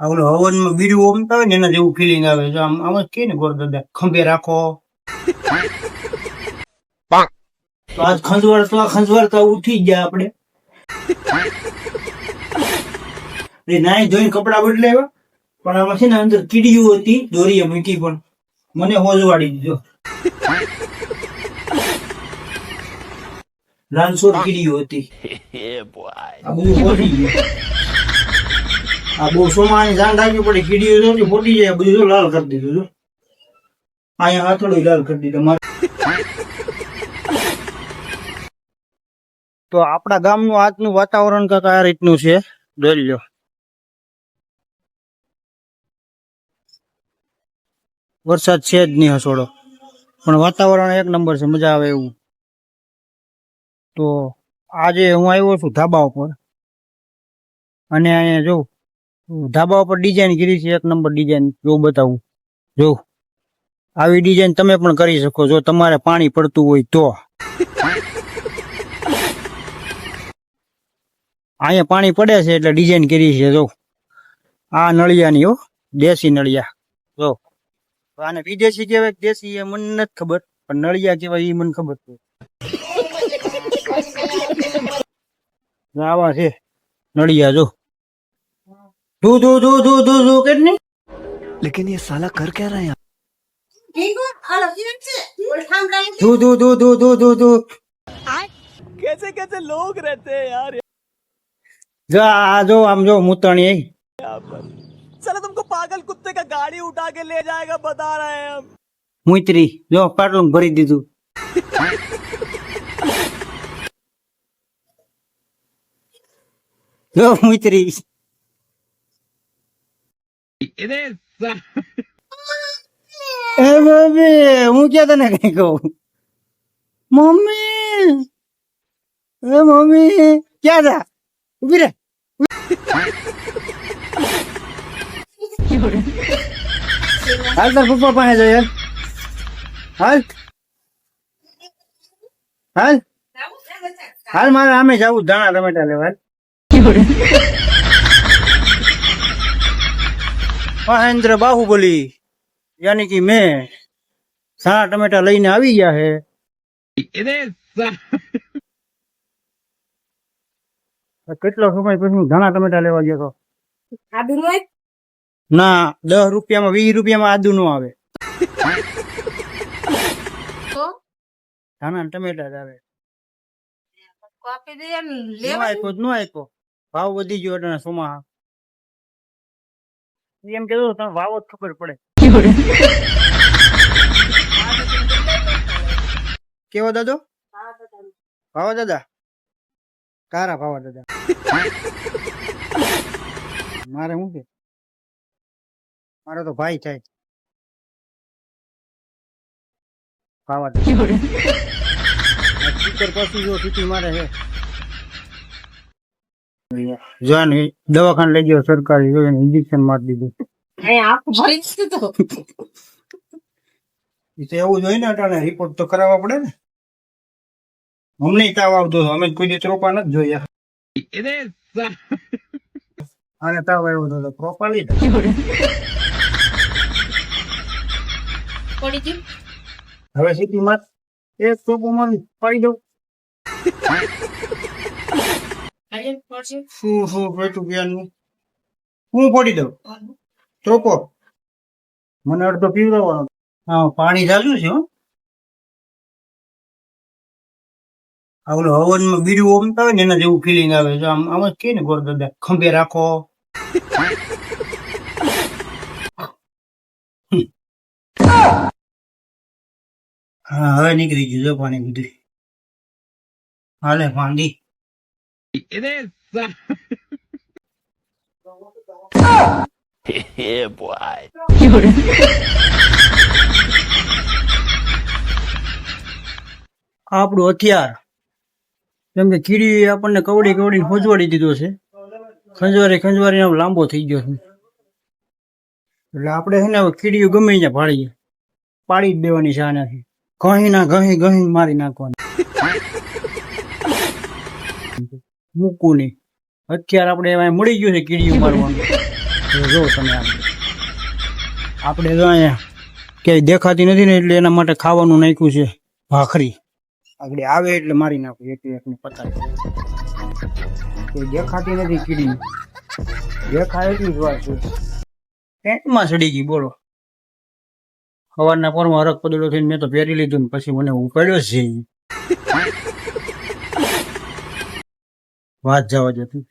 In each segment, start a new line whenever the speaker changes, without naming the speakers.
આ ઓલો હવનમાં બીડું ઓમતા હોય ને એના જેવું ફિલિંગ આવે છે. આમ જ કે ને ગોર દાદા ખંભે રાખો તો આજ ખંજવાળતા ઉઠી ગયા આપણે. નાઈ ધોઈને કપડા બદલાવ્યા પણ આમાં છે ને અંદર કીડીઓ હતી, દોરીએ મૂકી પણ મને હોજવાડી દીધો. રાનસોર કીડીઓ હતી. આ બધું ફોટી ગયું. આ બહુ સોમાની જાન રાખવી પડે. કીડીઓ જો ફોટી જાય બધું જો લાલ કરી દીધું. જો અહીંયા હાથડો લાલ કરી દીધો મારે. તો આપણા ગામનું આજનું વાતાવરણ કાંઈક આ રીતનું છે. જોઈ લો. વરસાદ છે જ નહીં હસોડો, પણ વાતાવરણ એક નંબર છે, મજા આવે એવું. તો આજે હું આવ્યો છું ધાબા ઉપર અને અહીંયા જો ધાબા ઉપર ડિઝાઇન કરી છે, એક નંબર ડિઝાઇન. જો બતાવું, જો આવી ડિઝાઇન તમે પણ કરી શકો જો તમારે પાણી પડતું હોય તો. અહીંયા પાણી પડે છે એટલે ડિઝાઇન કરી છે. જો આ નળિયાની, હો દેશી નળિયા. જો આને વિદેશી કહેવાય દેશી એ મને નથી ખબર, પણ નળિયા કહેવાય એ મને ખબર છે. આવા છે નળિયા. જો ધુ કેટલી.
लेकिन ये साला कर क्या रहा है?
ધુ
कैसे कैसे लोग रहते हैं यार
જો આ જો આમ જો મૂતણી
यहाँ पर. साला तुमको पागल कुत्ते का गाड़ी उठा के ले जाएगा बता रहे हैं हम.
મુતરી જો પાટલું ભરી દીધું. જો મુતરી. એ મમ્મી હું ક્યાં તને કઈ કહું. મમ્મી એ મમ્મી ક્યાં જા ઉભી રે. હાલ તાર પપ્પા પાસે જાય. હાલ હાલ હાલ મારે આમે જવું ધાણા ટમેટા લેવા. મહેન્દ્ર બાહુબલી યાની કે મેં ધાણા ટમેટા લઈને આવી ગયા હે. કેટલો સમય પછી ધાણા ટમેટા લેવા ગયો તો ના 10 રૂપિયામાં 20 રૂપિયામાં આદુ નો આવે. ધાણા ટમેટા જ આવે. નો આપ્યો ભાવ વધી ગયો એટલે સોમા એમ કીધું તમે ભાવ જ ખબર પડે. કેવો દાદો ભાવા દાદા? કારા ભાવા દાદા. મારે શું છે, મારે તો ભાઈ થાય ભાવા દાદા. પછી જો સીટી મારે છે. જાન દવાખાને લઈ ગયો સરકારી, જોઈને ઇન્જેક્શન મારી દીધું. એવું જોઈએ ને અટાણે રિપોર્ટ તો કરાવવા પડે ને. અમને તાવ આવતો હતો, અમે કોઈ દિવસ રોપા નથી જોયા. આને તાવ આવ્યો હતો રોપા લીધા. હવે સીટી માં એક ટોપો મારી પાડી દઉં. શું પેટું પ્યાનું હું પડી દઉં ટોપો. મને અડધો પીવડાવવાનો. હા પાણી જાજુ છે. આ ઓલો હવનમાં બીડું ઓમતા હોય ને એના જેવું ફિલિંગ આવે છે. આમ જ કે ને ગોર દાદા ખંભે રાખો. હા હવે નીકળી ગયું જો પાણી બધું. હાલે પાંડી. આપણું હથિયાર, કેમ કે કીડી આપણને કવડી ખોજવાડી દીધો છે. ખંજવારી લાંબો થઈ ગયો છે. એટલે આપણે છે ને હવે કીડીઓ ગમે ત્યાં પાડી જ દેવાની છે. આનાથી ઘહી મારી નાખવાની. મૂકવું નહીં. હથિયાર આપણે એમાં મળી ગયું છે કીડીઓ મારવાનું. તો જો તમે આપણે જો અહીંયા ક્યાંય દેખાતી નથી ને એટલે એના માટે ખાવાનું નાખ્યું છે ભાખરી. આગળ આવે એટલે મારી નાખું એક એકને પતાવી. કોઈ દેખાતી નથી કીડી, દેખાય એટલી જ વાત છે. પેન્ટમાં સડી ગઈ બોલો. સવારના પોરમાં હરક પદડો થઈને મેં તો પહેરી લીધું ને પછી મને ઉપાડ્યો છે ઈ. વાત જવા જતી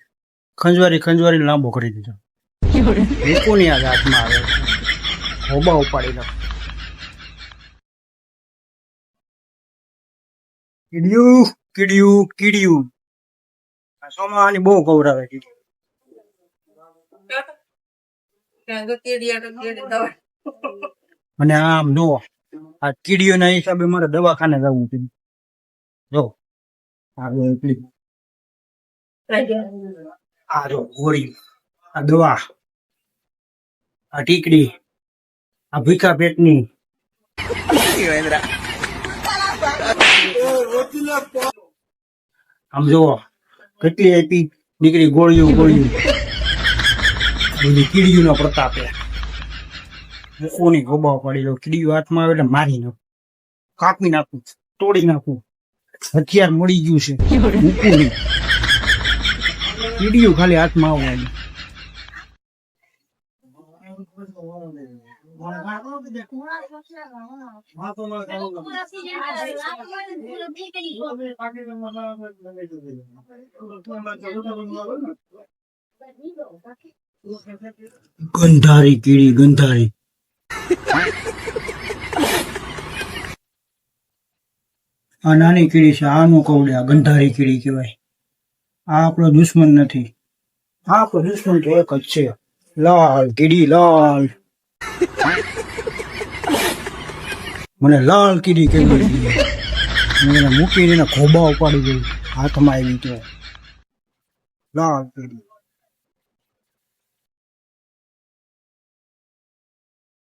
ખંજવારી લાંબો કરી દીધો. કોની આ હાથમાં આવે હોબા ઉપાડી લો. કીડિયું આ સોમાની બહુ કવરાવે કીડિયું. અને આમ જો આ કીડીઓના હિસાબે મારે દવાખાને જવું છે. જો આ જો ગોળી, આ દવા, આ ટીકડી, આ ભીખા પેટની. આમ જુઓ કેટલી આપી દીકરી ગોળીઓ બધી કીડીઓનો પ્રતાપ. કોની ગોબા પડી લો, કીડીઓ હાથમાં આવે એટલે મારી નાખું, કાપી નાખું, તોડી નાખું. હથિયાર મળી ગયું છે, મૂકું નહીં. કીડીઓ ખાલી હાથમાં આવવાની. ગંધારી કીડી, ગંધારી. આ નાની કીડી છે, આનું કવડે આ ગંધારી કીડી કહેવાય. આ આપણો દુશ્મન નથી, આ આપણો દુશ્મન તો એક જ છે, લાલ કીડી. લાલ મને લાલ કીડી કેવી મને મૂકીને એના ખોબા ઉપાડી ગઈ હાથમાં આવી તો. લાલ કીડી